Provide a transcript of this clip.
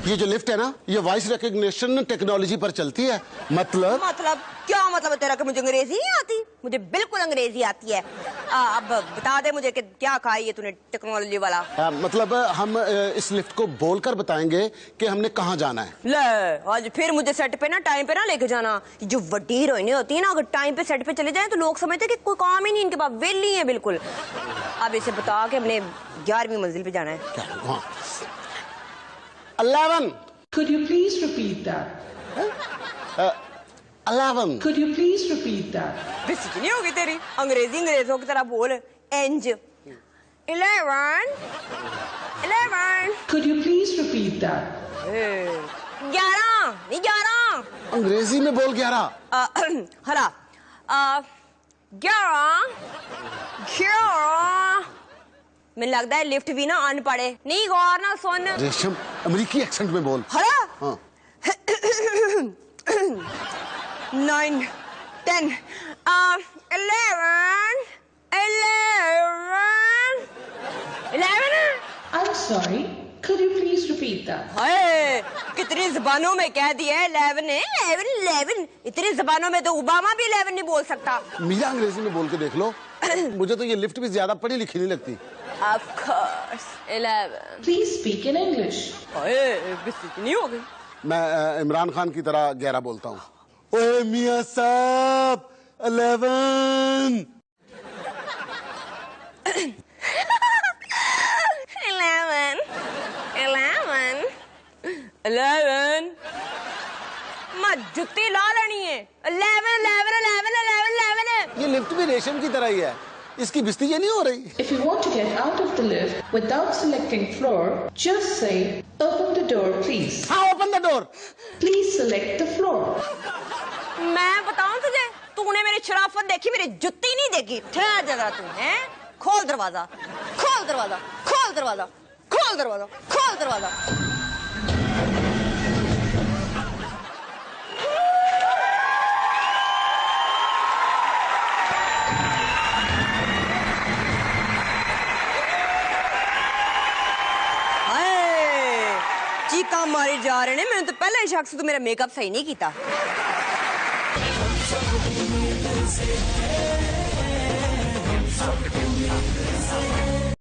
ये जो लिफ्ट है ना, ये वॉइस रिकग्निशन टेक्नोलॉजी पर चलती है। मतलब क्या मतलब है तेरा कि मुझे अंग्रेजी नहीं आती? मुझे बिल्कुल अंग्रेजी आती है। अब बता दे मुझे कि क्या कहा ये तूने टेक्नोलॉजी वाला। मतलब हम इस लिफ्ट को बोलकर बताएंगे कि हमने कहाँ जाना है। ले आज फिर मुझे सेट पे ना टाइम पे ना लेके जाना। जो वड्डी हीरोइनें होती है ना, अगर टाइम पे सेट पे चले जाए तो लोग समझते हैं कि कोई काम ही नहीं इनके पास, वेली है बिल्कुल। अब इसे बता के हमने 11वीं मंजिल पे जाना है। क्या? हाँ 11। Could you please repeat that? 11। Could you please repeat that? बेइज्जती नहीं होगी तेरी? अंग्रेजों की तरह बोल। इंज 11। Could you please repeat that? 11 नहीं 11 अंग्रेजी में बोल 11। हरा 11। मुझे लगता है लिफ्ट भी ना अनपढ़ है। नहीं गौर ना सुन। रेशम अमेरिकी एक्सेंट में बोल। हरा हाँ 9 10 11 I'm sorry. Could you please repeat that? हाय कितनी जबानों में कह दिया है 11। इतनी जबानों में तो ओबामा भी 11 नहीं बोल सकता। मीरा अंग्रेजी में बोल के देख लो। मुझे तो ये लिफ्ट भी ज्यादा पढ़ी लिखी नहीं लगती। Of course 11। Please speak in English. हाय बेइज्जती नहीं होगी? मैं इमरान खान की तरह 11 बोलता हूँ। ओए मियां साहब 11। 11 मैं जुत्ती ला लेनी है। 11 ये लिफ्ट भी रेशम की तरह ही है, इसकी बिस्ती ये नहीं हो रही। If you want to get out of the lift without selecting floor, just say, open the door, please. हाँ open the door. Please select the floor. मैं बताऊं तुझे, तूने मेरी शराफत देखी, मेरी जुत्ती नहीं देखी। ठहर जरा तू हैं। खोल दरवाजा। चीका मारी जा रहे ने। मैंने तो पहले शख्स तो मेरा मेकअप सही नहीं किया।